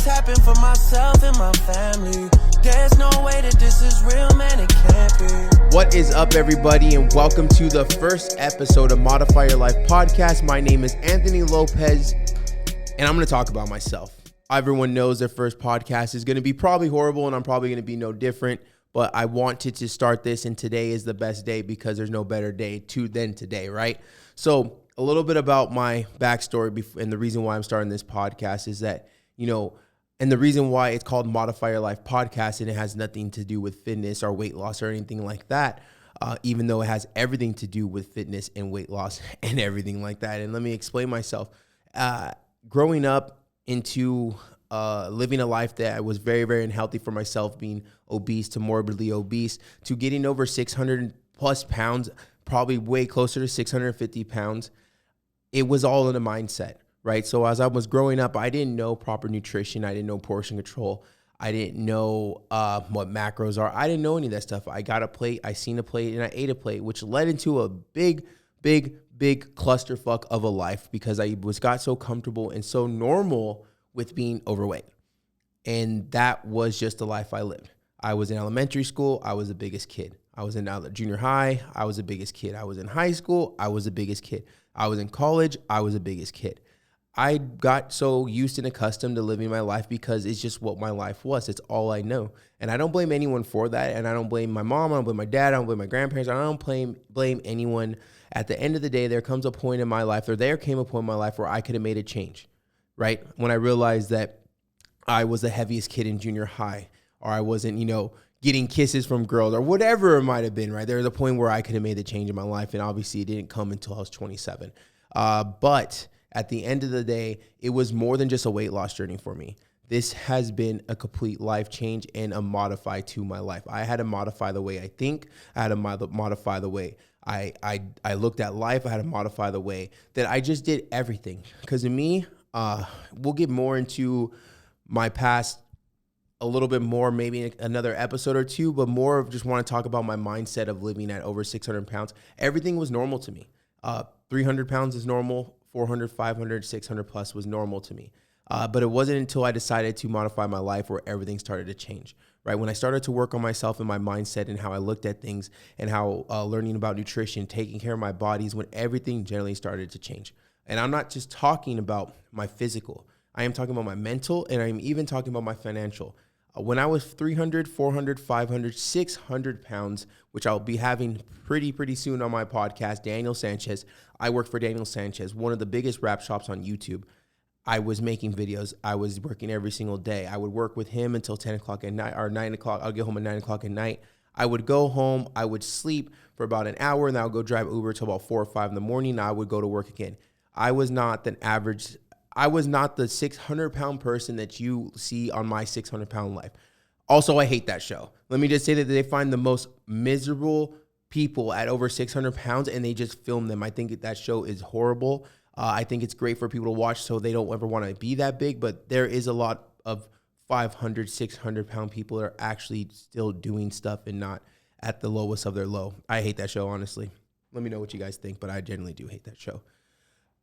things happen for myself and my family. There's no way that this is real, man, it can't be. What is up, everybody, and welcome to the first episode of Modify Your Life podcast. My name is Anthony Lopez, and I'm going to talk about myself. Everyone knows their first podcast is going to be probably horrible, and I'm probably going to be no different, but I wanted to start this, and today is the best day because there's no better day than today, right? So a little bit about my backstory and the reason why I'm starting this podcast is that, and the reason why it's called Modify Your Life podcast, and it has nothing to do with fitness or weight loss or anything like that, even though it has everything to do with fitness and weight loss and everything like that. And let me explain myself. Growing up into living a life that was very, very unhealthy for myself, being obese to morbidly obese, to getting over 600 plus pounds, probably way closer to 650 pounds, it was all in a mindset. Right. So as I was growing up, I didn't know proper nutrition. I didn't know portion control. I didn't know what macros are. I didn't know any of that stuff. I got a plate, I seen a plate, and I ate a plate, which led into a big clusterfuck of a life because I got so comfortable and so normal with being overweight. And that was just the life I lived. I was in elementary school. I was the biggest kid. I was in junior high. I was the biggest kid. I was in high school. I was the biggest kid. I was in college. I was the biggest kid. I got so used and accustomed to living my life because it's just what my life was. It's all I know. And I don't blame anyone for that. And I don't blame my mom. I don't blame my dad. I don't blame my grandparents. I don't blame anyone. At the end of the day, there came a point in my life where I could have made a change, right? When I realized that I was the heaviest kid in junior high, or I wasn't, getting kisses from girls or whatever it might have been, right? There was a point where I could have made the change in my life. And obviously it didn't come until I was 27. But at the end of the day, it was more than just a weight loss journey for me. This has been a complete life change and a modify to my life. I had to modify the way I think. I had to modify the way I looked at life. I had to modify the way that I just did everything. Because to me, we'll get more into my past a little bit more, maybe another episode or two, but more of just want to talk about my mindset of living at over 600 pounds. Everything was normal to me. 300 pounds is normal. 400, 500, 600 plus was normal to me. But it wasn't until I decided to modify my life where everything started to change, right? When I started to work on myself and my mindset and how I looked at things and how learning about nutrition, taking care of my body is when everything generally started to change. And I'm not just talking about my physical. I am talking about my mental, and I'm even talking about my financial. When I was 300, 400, 500, 600 pounds, which I'll be having pretty soon on my podcast, Daniel Sanchez. I worked for Daniel Sanchez, one of the biggest rap shops on YouTube. I was making videos. I was working every single day. I would work with him until 10 o'clock at night or 9 o'clock. I'll get home at 9 o'clock at night. I would go home. I would sleep for about an hour, and then I would go drive Uber till about 4 or 5 in the morning. And I would go to work again. I was not the 600-pound person that you see on my 600-pound life. Also, I hate that show. Let me just say that they find the most miserable people at over 600 pounds, and they just film them. I think that show is horrible. I think it's great for people to watch so they don't ever want to be that big, but there is a lot of 500, 600-pound people that are actually still doing stuff and not at the lowest of their low. I hate that show, honestly. Let me know what you guys think, but I generally do hate that show.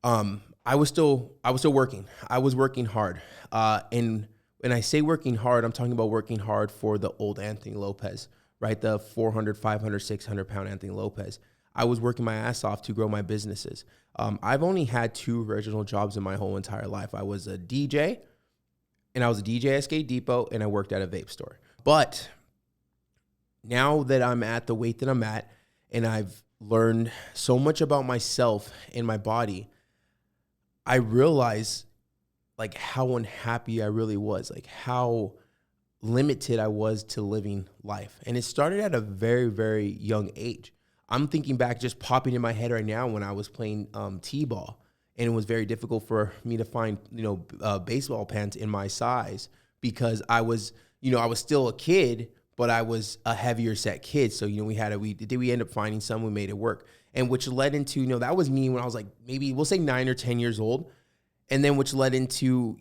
I was still working. I was working hard. And when I say working hard, I'm talking about working hard for the old Anthony Lopez, right? The 400, 500, 600 pound Anthony Lopez. I was working my ass off to grow my businesses. I've only had 2 original jobs in my whole entire life. I was a DJ, and I was a DJ at Skate Depot, and I worked at a vape store. But now that I'm at the weight that I'm at, and I've learned so much about myself and my body, I realize like how unhappy I really was, like how limited I was to living life. And it started at a very, very young age. I'm thinking back, just popping in my head right now when I was playing t-ball, and it was very difficult for me to find, baseball pants in my size because I was still a kid, but I was a heavier set kid. So, we end up finding some, we made it work. And which led into, that was me when I was like, maybe we'll say 9 or 10 years old. And then which led into,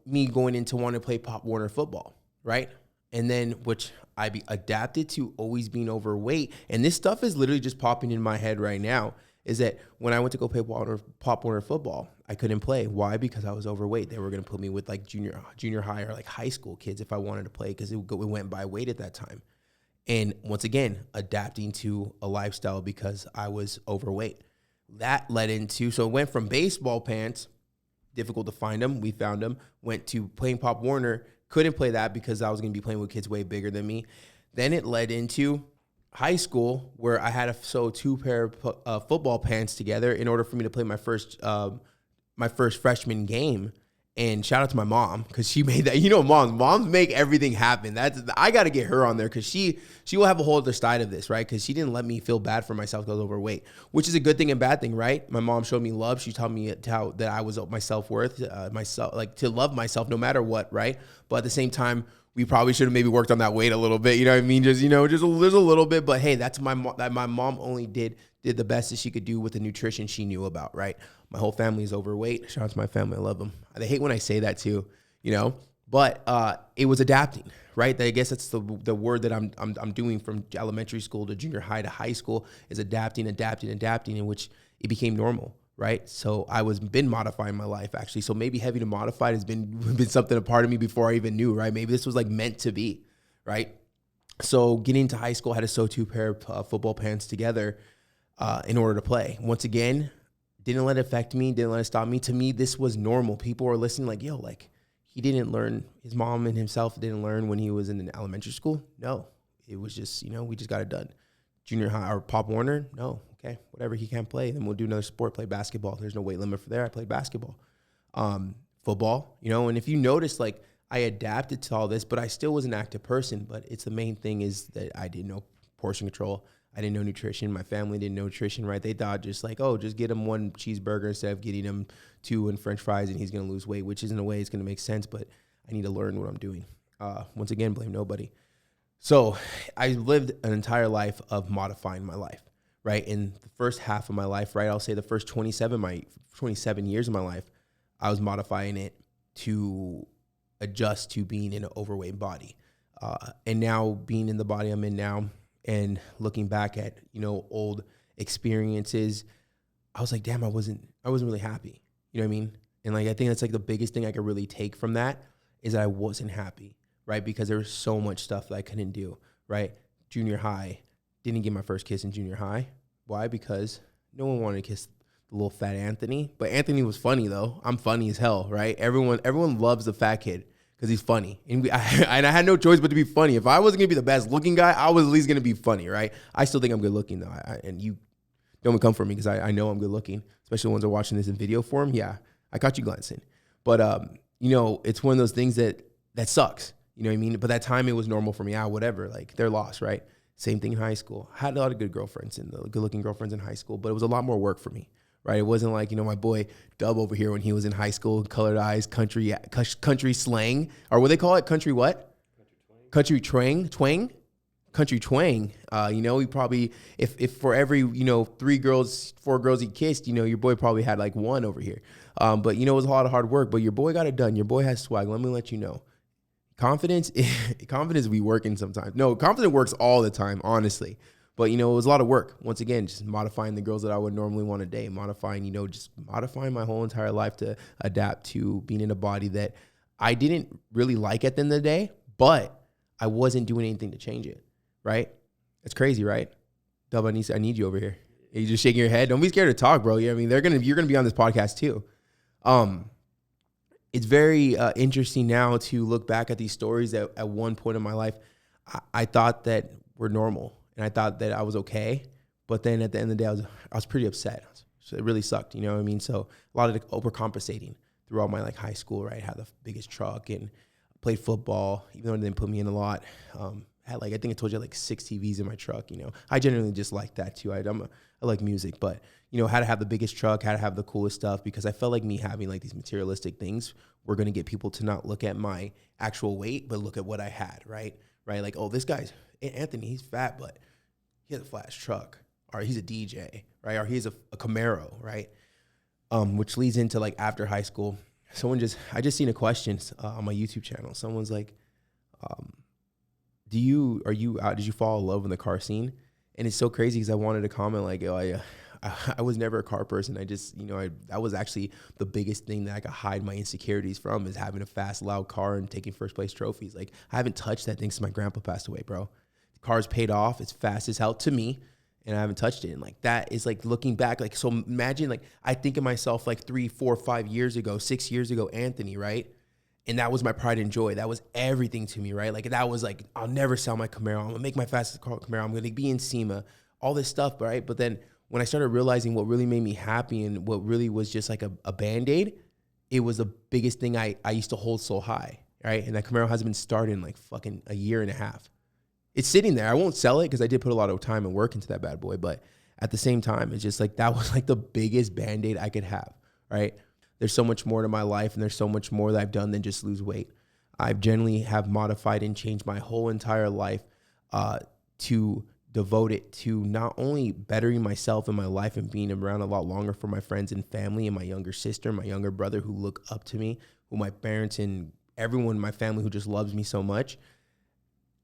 me going into wanting to play Pop Warner football, right? And then which I adapted to always being overweight. And this stuff is literally just popping in my head right now, is that when I went to go play Pop Warner football, I couldn't play. Why? Because I was overweight. They were going to put me with like junior high or like high school kids if I wanted to play, because it went by weight at that time. And once again, adapting to a lifestyle because I was overweight. That led into, so it went from baseball pants, difficult to find them, we found them, went to playing Pop Warner, couldn't play that because I was going to be playing with kids way bigger than me. Then it led into high school, where I had to sew 2 pair of football pants together in order for me to play my first freshman game. And shout out to my mom, because she made that. You know, moms make everything happen. I got to get her on there, because she will have a whole other side of this, right? Because she didn't let me feel bad for myself because I was overweight, which is a good thing and bad thing, right? My mom showed me love. She taught me that I was my self-worth, like to love myself no matter what, right? But at the same time, we probably should have maybe worked on that weight a little bit. You know what I mean? Just there's a little bit. But hey, that's my mom only did the best that she could do with the nutrition she knew about, right? My whole family is overweight. Shout out to my family. I love them. They hate when I say that too, but it was adapting, right? I guess that's the word that I'm doing from elementary school to junior high to high school, is adapting, in which it became normal, right? So I been modifying my life, actually. So maybe heavy to modified has been something a part of me before I even knew, right? Maybe this was like meant to be, right? So getting into high school, I had to sew 2 pair of football pants together in order to play. Once again, didn't let it affect me, didn't let it stop me. To me, this was normal. People were listening like, yo, like, he didn't learn, his mom and himself didn't learn when he was in an elementary school. No, it was just, we just got it done. Junior high or Pop Warner, no, okay, whatever, he can't play, then we'll do another sport, play basketball. There's no weight limit for there. I played basketball. Football, and if you notice, like, I adapted to all this, but I still was an active person. But it's the main thing is that I didn't know portion control. I didn't know nutrition. My family didn't know nutrition, right? They thought just like, oh, just get him 1 cheeseburger instead of getting him 2 and French fries, and he's going to lose weight, which is in a way it's going to make sense, but I need to learn what I'm doing. Once again, blame nobody. So I lived an entire life of modifying my life, right? In the first half of my life, right, I'll say the first 27 years of my life, I was modifying it to adjust to being in an overweight body. And now being in the body I'm in now, and looking back at, old experiences, I was like, damn, I wasn't really happy. You know what I mean? And like, I think that's like the biggest thing I could really take from that is that I wasn't happy, right? Because there was so much stuff that I couldn't do, right? Junior high, didn't get my first kiss in junior high. Why? Because no one wanted to kiss the little fat Anthony. But Anthony was funny though. I'm funny as hell, right? Everyone loves the fat kid because he's funny. And I had no choice but to be funny. If I wasn't going to be the best looking guy, I was at least going to be funny, right? I still think I'm good looking though. And you don't come for me because I know I'm good looking, especially ones that are watching this in video form. Yeah, I caught you glancing. But, it's one of those things that sucks. You know what I mean? But that time it was normal for me. Whatever, like they're lost, right? Same thing in high school. I had a lot of good girlfriends and good looking girlfriends in high school, but it was a lot more work for me. Right, it wasn't like my boy Dub over here when he was in high school, colored eyes, country slang, or what they call it, country what? Country twang. He probably if for every 4 girls he kissed, your boy probably had like 1 over here. But it was a lot of hard work. But your boy got it done. Your boy has swag. Let me let you know. Confidence be working sometimes. No, confidence works all the time, honestly. But, it was a lot of work. Once again, just modifying the girls that I would normally want to date, modifying my whole entire life to adapt to being in a body that I didn't really like at the end of the day, but I wasn't doing anything to change it, right? It's crazy, right? Dub, I need you over here. Are you just shaking your head? Don't be scared to talk, bro. You're going to be on this podcast too. It's very interesting now to look back at these stories that at one point in my life, I thought that were normal. And I thought that I was okay, but then at the end of the day, I was pretty upset. So it really sucked, you know what I mean? So a lot of overcompensating throughout my high school, right? I had the biggest truck and played football, even though it didn't put me in a lot. Had I think I told you 6 TVs in my truck. I generally just like that too. I like music, but had to have the biggest truck, had to have the coolest stuff because I felt like me having these materialistic things were going to get people to not look at my actual weight, but look at what I had, right? Right? Like, oh, this guy's Anthony, he's fat, but he has a flash truck, or he's a DJ, right? Or he's a Camaro, right? Which leads into after high school. I just seen a question on my YouTube channel. Someone's like, did you fall in love in the car scene? And it's so crazy because I wanted to comment I was never a car person. I just, that was actually the biggest thing that I could hide my insecurities from, is having a fast, loud car and taking first place trophies. Like, I haven't touched that thing since my grandpa passed away, bro. The car's paid off. It's fast as hell to me, and I haven't touched it. And like, that is like looking back. Like, so imagine, like, I think of myself like 3, 4, 5 years ago, 6 years ago, Anthony, right? And that was my pride and joy. That was everything to me, right? Like, that was like, I'll never sell my Camaro. I'm gonna make my fastest car Camaro. I'm gonna be in SEMA, all this stuff, right? But then when I started realizing what really made me happy and what really was just like a Band-Aid, it was the biggest thing I used to hold so high, right? And that Camaro hasn't been started in like fucking a year and a half. It's sitting there. I won't sell it because I did put a lot of time and work into that bad boy. But at the same time, it's just like, that was like the biggest Band-Aid I could have, right? There's so much more to my life, and there's so much more that I've done than just lose weight. I've generally have modified and changed my whole entire life to devote it to not only bettering myself and my life and being around a lot longer for my friends and family and my younger sister, my younger brother who look up to me, who my parents and everyone in my family who just loves me so much.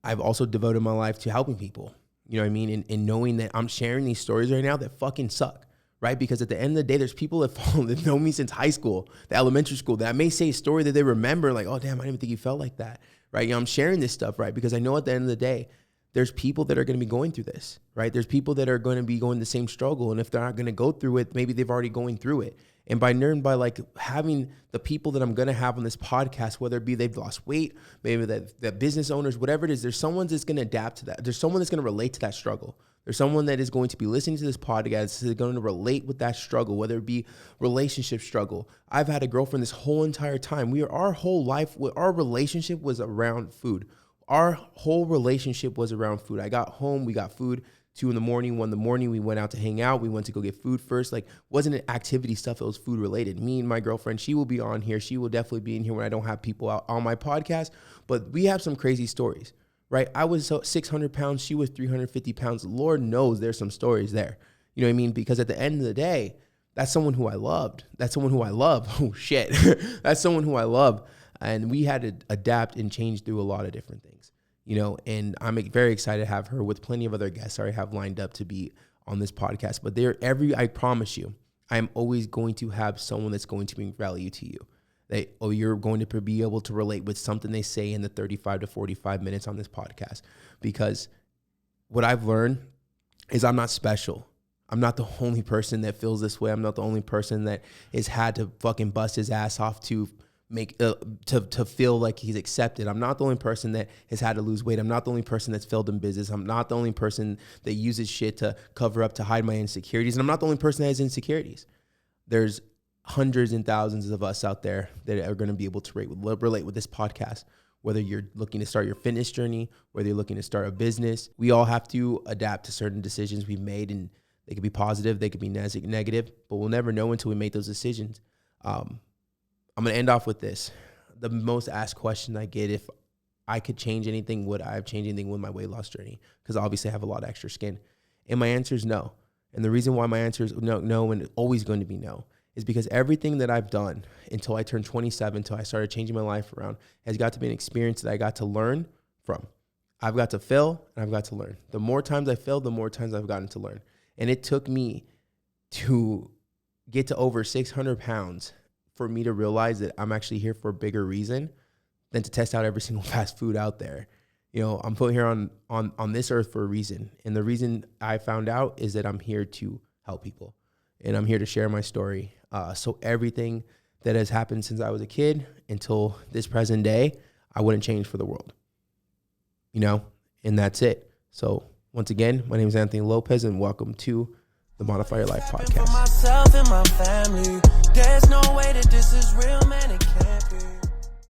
I've also devoted my life to helping people, you know what I mean? And knowing that I'm sharing these stories right now that fucking suck, right? Because at the end of the day, there's people that know me since high school, the elementary school, that may say a story that they remember, like, oh, damn, I didn't even think you felt like that, right? I'm sharing this stuff, right? Because I know at the end of the day, there's people that are going to be going through this, right? There's people that are going to be going the same struggle. And if they're not going to go through it, maybe they've already going through it. And by like having the people that I'm going to have on this podcast, whether it be they've lost weight, maybe that business owners, whatever it is, there's someone that's going to adapt to that. There's someone that's going to relate to that struggle. There's someone that is going to be listening to this podcast that's going to relate with that struggle, whether it be relationship struggle. I've had a girlfriend this whole entire time. Our whole life, our relationship was around food. Our whole relationship was around food. I got home, we got food, 2 in the morning, 1 in the morning, we went out to hang out. We went to go get food first. Like, wasn't it activity stuff, it was food related. Me and my girlfriend, she will be on here. She will definitely be in here when I don't have people out on my podcast. But we have some crazy stories, right? I was 600 pounds. She was 350 pounds. Lord knows there's some stories there. You know what I mean? Because at the end of the day, that's someone who I loved. That's someone who I love. Oh, shit. That's someone who I love. And we had to adapt and change through a lot of different things, and I'm very excited to have her with plenty of other guests I already have lined up to be on this podcast. But I promise you, I'm always going to have someone that's going to bring value to you. You're going to be able to relate with something they say in the 35 to 45 minutes on this podcast. Because what I've learned is I'm not special. I'm not the only person that feels this way. I'm not the only person that has had to fucking bust his ass off to make to feel like he's accepted. I'm not the only person that has had to lose weight. I'm not the only person that's failed in business. I'm not the only person that uses shit to cover up, to hide my insecurities. And I'm not the only person that has insecurities. There's hundreds and thousands of us out there that are going to be able to relate with this podcast. Whether you're looking to start your fitness journey, whether you're looking to start a business, we all have to adapt to certain decisions we've made, and they could be positive, they could be negative, but we'll never know until we make those decisions. I'm going to end off with this. The most asked question I get, if I could change anything, would I have changed anything with my weight loss journey? Because obviously I have a lot of extra skin. And my answer is no. And the reason why my answer is no, and always going to be no, is because everything that I've done until I turned 27, until I started changing my life around, has got to be an experience that I got to learn from. I've got to fail, and I've got to learn. The more times I failed, the more times I've gotten to learn. And it took me to get to over 600 pounds for me to realize that I'm actually here for a bigger reason than to test out every single fast food out there. I'm put here on this earth for a reason. And the reason I found out is that I'm here to help people, and I'm here to share my story. So everything that has happened since I was a kid until this present day, I wouldn't change for the world, and that's it. So once again, my name is Anthony Lopez, and welcome to the Modify Your Life podcast. For myself and my family,